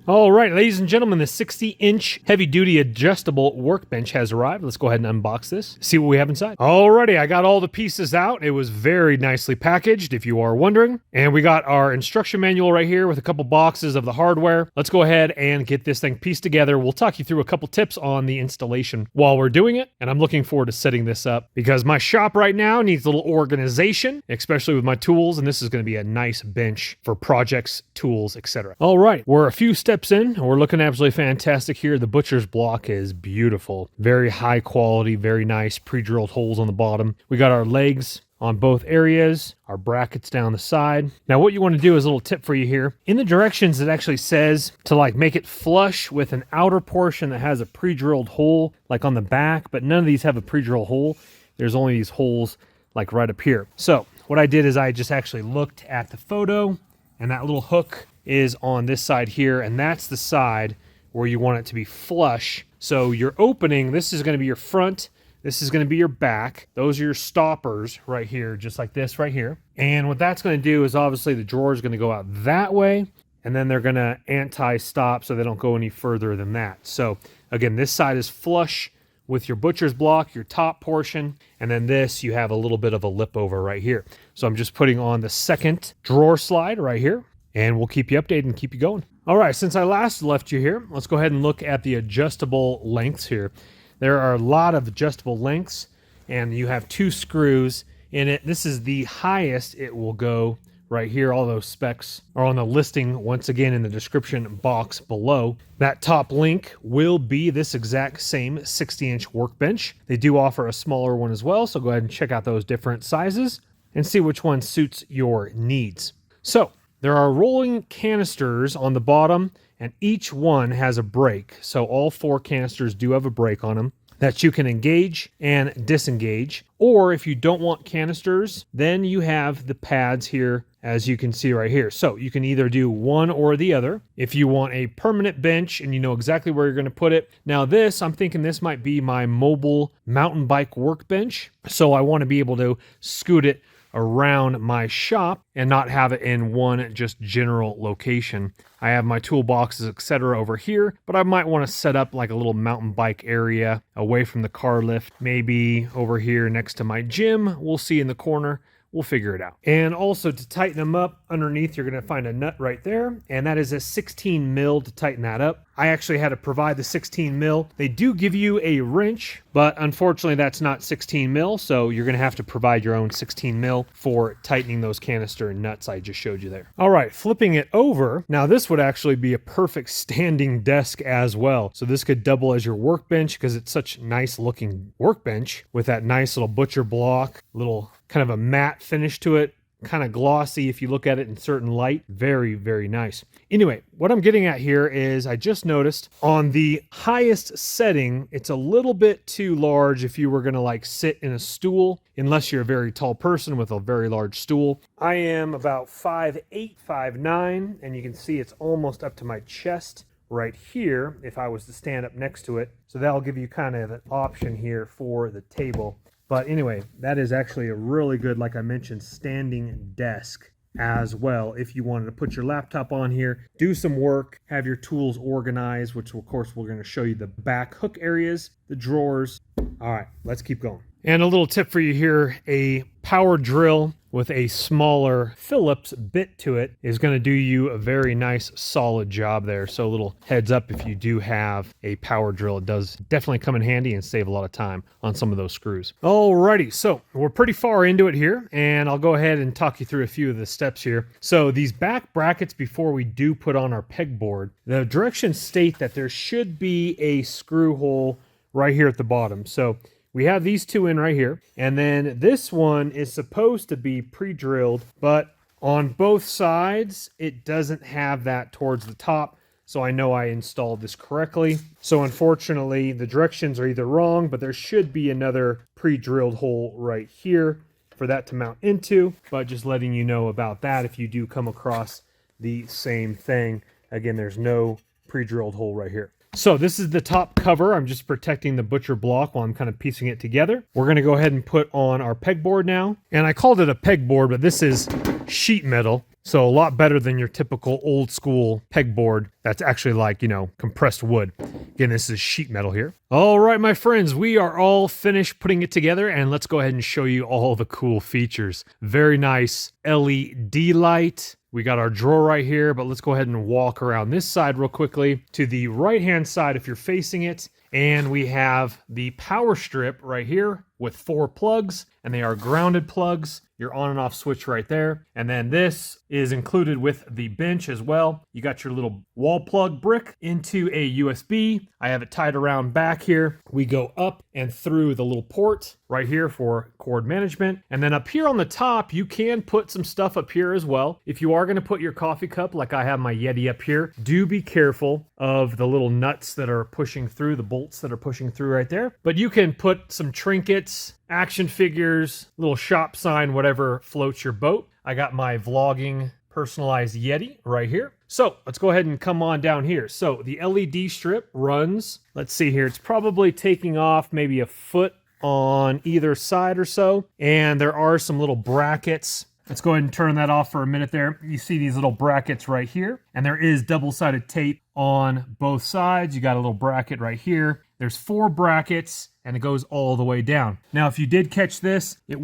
All right, ladies and gentlemen, the 60-inch heavy-duty adjustable workbench has arrived. Let's go ahead and unbox this, see what we have inside. Alrighty, I got all the pieces out. It was very nicely packaged, if you are wondering. And we got our instruction manual right here with a couple boxes of the hardware. Let's go ahead and get this thing pieced together. We'll talk you through a couple tips on the installation while we're doing it. And I'm looking forward to setting this up because my shop right now needs a little organization, especially with my tools. And this is going to be a nice bench for projects, tools, etc. All right, we're a few steps in. We're looking absolutely fantastic here. The butcher's block is beautiful. Very high quality, very nice pre-drilled holes on the bottom. We got our legs on both areas, our brackets down the side. Now what you want to do is a little tip for you here. In the directions it actually says to like make it flush with an outer portion that has a pre-drilled hole like on the back, but none of these have a pre-drilled hole. There's only these holes like right up here. So what I did is I just actually looked at the photo, and that little hook is on this side here, and that's the side where you want it to be flush. So your opening, this is going to be your front, this is going to be your back. Those are your stoppers right here, just like this right here. And what that's going to do is obviously the drawer is going to go out that way, and then they're going to anti-stop so they don't go any further than that. So again, this side is flush with your butcher's block, your top portion, and then this, you have a little bit of a lip over right here. So I'm just putting on the second drawer slide right here, and we'll keep you updated and keep you going. All right, since I last left you here, let's go ahead and look at the adjustable lengths here. There are a lot of adjustable lengths, and you have 2 screws in it. This is the highest it will go right here. All those specs are on the listing, once again, in the description box below. That top link will be this exact same 60-inch workbench. They do offer a smaller one as well, so go ahead and check out those different sizes and see which one suits your needs. So there are rolling canisters on the bottom, and each one has a brake. So all 4 canisters do have a brake on them that you can engage and disengage. Or if you don't want canisters, then you have the pads here, as you can see right here. So you can either do one or the other. If you want a permanent bench and you know exactly where you're going to put it. Now this, I'm thinking this might be my mobile mountain bike workbench. So I want to be able to scoot it around my shop and not have it in one just general location. I have my toolboxes, etc. over here, but I might want to set up like a little mountain bike area away from the car lift, maybe over here next to my gym. We'll see in the corner. We'll figure it out. And also to tighten them up underneath, you're going to find a nut right there, and that is a 16 mil to tighten that up. I actually had to provide the 16 mil. They do give you a wrench, but unfortunately that's not 16 mil, so you're going to have to provide your own 16 mil for tightening those canister nuts I just showed you there. All right, flipping it over. Now this would actually be a perfect standing desk as well. So this could double as your workbench because it's such a nice looking workbench with that nice little butcher block, little kind of a matte finish to it, kind of glossy if you look at it in certain light. Very, very nice. Anyway, what I'm getting at here is I just noticed on the highest setting, it's a little bit too large if you were going to like sit in a stool, unless you're a very tall person with a very large stool. I am about 5'8", 5'9", and you can see it's almost up to my chest right here if I was to stand up next to it. So that'll give you kind of an option here for the table. But anyway, that is actually a really good, like I mentioned, standing desk as well. If you wanted to put your laptop on here, do some work, have your tools organized, which of course we're going to show you the back hook areas, the drawers. All right, let's keep going. And a little tip for you here, a power drill with a smaller Phillips bit to it is going to do you a very nice solid job there. So a little heads up if you do have a power drill, it does definitely come in handy and save a lot of time on some of those screws. Alrighty, so we're pretty far into it here, and I'll go ahead and talk you through a few of the steps here. So these back brackets, before we do put on our pegboard, the directions state that there should be a screw hole right here at the bottom. So we have these 2 in right here, and then this one is supposed to be pre-drilled, but on both sides, it doesn't have that towards the top, so I know I installed this correctly. So unfortunately, the directions are either wrong, but there should be another pre-drilled hole right here for that to mount into, but just letting you know about that if you do come across the same thing. Again, there's no pre-drilled hole right here. So this is the top cover. I'm just protecting the butcher block while I'm kind of piecing it together. We're going to go ahead and put on our pegboard now. And I called it a pegboard, but this is sheet metal. So a lot better than your typical old school pegboard that's actually like, you know, compressed wood. Again, this is sheet metal here. All right, my friends, we are all finished putting it together, and let's go ahead and show you all the cool features. Very nice LED light. We got our drawer right here, but let's go ahead and walk around this side real quickly to the right-hand side if you're facing it. And we have the power strip right here with 4 plugs, and they are grounded plugs. Your on and off switch right there. And then this is included with the bench as well. You got your little wall plug brick into a USB. I have it tied around back here. We go up and through the little port right here for cord management. And then up here on the top, you can put some stuff up here as well. If you are going to put your coffee cup, like I have my Yeti up here, do be careful of the little nuts that are pushing through, the bolts that are pushing through right there. But you can put some trinkets, action figures, little shop sign, whatever floats your boat. I got my vlogging personalized Yeti right here. So let's go ahead and come on down here. So the LED strip runs, let's see here, it's probably taking off maybe a foot on either side or so. And there are some little brackets. Let's go ahead and turn that off for a minute there. You see these little brackets right here, and there is double-sided tape on both sides. You got a little bracket right here. There's 4 brackets, and it goes all the way down. Now, if you did catch this, it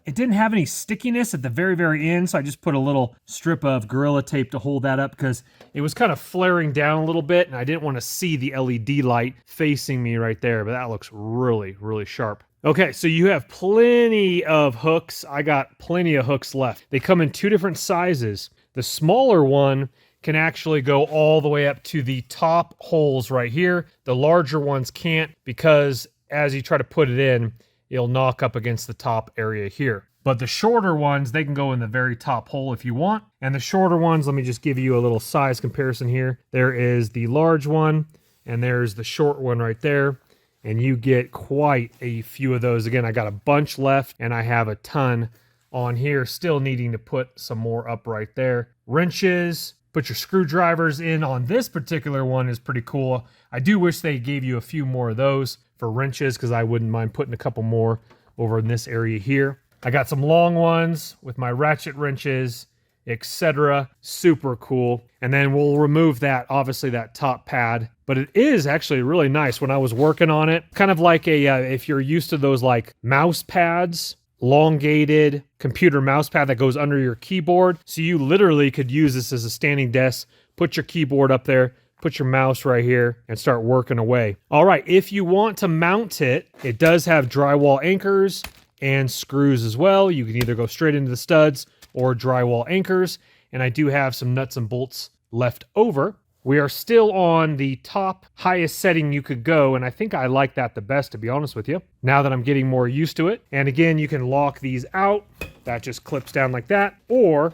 didn't have any stickiness at the very, very end, so I just put a little strip of Gorilla Tape to hold that up because it was kind of flaring down a little bit, and I didn't want to see the LED light facing me right there, but that looks really, really sharp. Okay, so you have plenty of hooks. I got plenty of hooks left. They come in 2 different sizes. The smaller one can actually go all the way up to the top holes right here. The larger ones can't because as you try to put it in, it'll knock up against the top area here. But the shorter ones, they can go in the very top hole if you want. And the shorter ones, let me just give you a little size comparison here. There is the large one, and there's the short one right there. And you get quite a few of those. Again, I got a bunch left, and I have a ton on here, still needing to put some more up right there. Wrenches, put your screwdrivers in on this particular one is pretty cool. I do wish they gave you a few more of those for wrenches because I wouldn't mind putting a couple more over in this area here. I got some long ones with my ratchet wrenches, etc. Super cool. And then we'll remove that, obviously that top pad, but it is actually really nice when I was working on it. Kind of like if you're used to those like mouse pads, elongated computer mouse pad that goes under your keyboard. So you literally could use this as a standing desk, put your keyboard up there, put your mouse right here and start working away. All right, if you want to mount it, it does have drywall anchors and screws as well. You can either go straight into the studs or drywall anchors. And I do have some nuts and bolts left over. We are still on the top highest setting you could go, and I think I like that the best, to be honest with you, now that I'm getting more used to it. And again, you can lock these out. That just clips down like that, or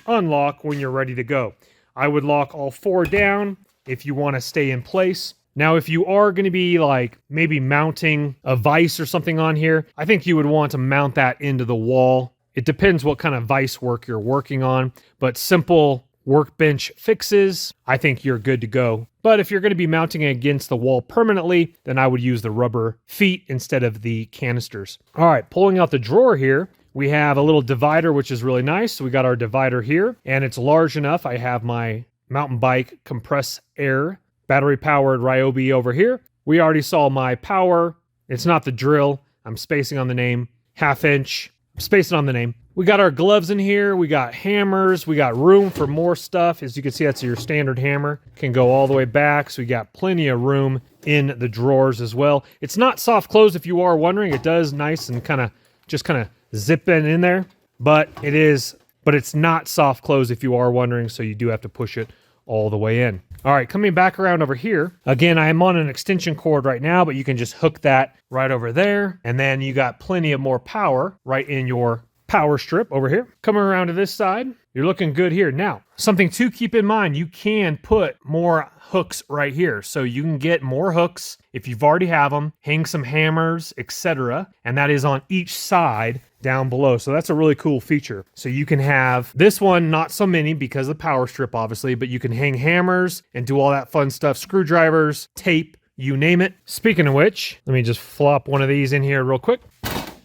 unlock when you're ready to go. I would lock all 4 down if you want to stay in place. Now, if you are going to be like maybe mounting a vise or something on here, I think you would want to mount that into the wall. It depends what kind of vise work you're working on, but simple workbench fixes, I think you're good to go. But if you're going to be mounting it against the wall permanently, then I would use the rubber feet instead of the canisters. All right, pulling out the drawer here, we have a little divider, which is really nice. So we got our divider here, and it's large enough. I have my mountain bike compress air battery powered Ryobi over here. We already saw my power. It's not the drill. I'm spacing on the name. 1/2 inch. I'm spacing on the name. We got our gloves in here. We got hammers. We got room for more stuff. As you can see, that's your standard hammer. Can go all the way back. So we got plenty of room in the drawers as well. It's not soft close if you are wondering. It does nice and kind of zip in there. But it's not soft close if you are wondering. So you do have to push it all the way in. All right, coming back around over here. Again, I am on an extension cord right now, but you can just hook that right over there. And then you got plenty of more power right in your power strip over here. Coming around to this side, you're looking good here. Now, something to keep in mind, you can put more hooks right here. So you can get more hooks if you've already have them, hang some hammers, etc. And that is on each side down below. So that's a really cool feature. So you can have this one, not so many because of the power strip, obviously, but you can hang hammers and do all that fun stuff, screwdrivers, tape, you name it. Speaking of which, let me just flop one of these in here real quick.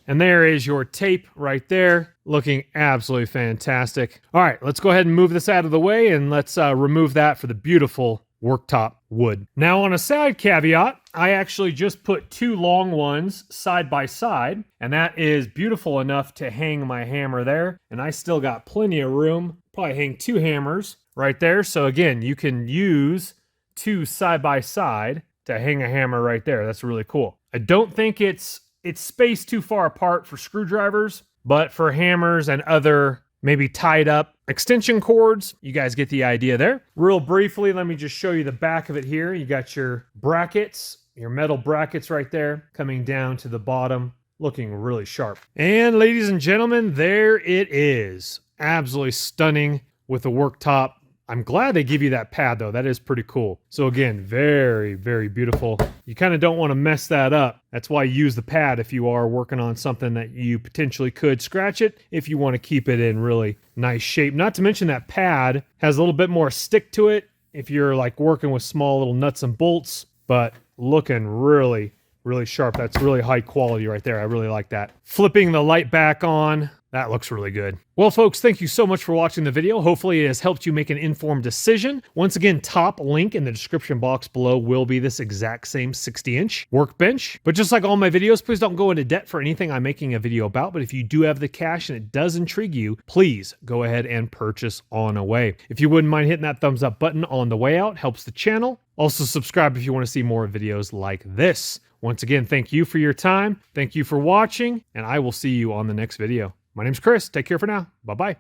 And there is your tape right there, looking absolutely fantastic. All right, let's go ahead and move this out of the way, and let's remove that for the beautiful worktop wood. Now, on a side caveat, I actually just put 2 long ones side by side, and that is beautiful enough to hang my hammer there. And I still got plenty of room, probably hang 2 hammers right there. So again, you can use 2 side by side to hang a hammer right there. That's really cool. I don't think it's spaced too far apart for screwdrivers, but for hammers and other maybe tied up extension cords, you guys get the idea there. Real briefly, let me just show you the back of it here. You got your brackets, your metal brackets right there coming down to the bottom, looking really sharp. And ladies and gentlemen, there it is. Absolutely stunning with the worktop. I'm glad they give you that pad though. That is pretty cool. So again, very, very beautiful. You kind of don't want to mess that up. That's why you use the pad if you are working on something that you potentially could scratch it if you want to keep it in really nice shape. Not to mention that pad has a little bit more stick to it if you're like working with small little nuts and bolts, but looking really, really sharp. That's really high quality right there. I really like that. Flipping the light back on. That looks really good. Well, folks, thank you so much for watching the video. Hopefully it has helped you make an informed decision. Once again, top link in the description box below will be this exact same 60-inch workbench. But just like all my videos, please don't go into debt for anything I'm making a video about. But if you do have the cash and it does intrigue you, please go ahead and purchase on away. If you wouldn't mind hitting that thumbs up button on the way out, helps the channel. Also subscribe if you want to see more videos like this. Once again, thank you for your time. Thank you for watching, and I will see you on the next video. My name's Chris. Take care for now. Bye-bye.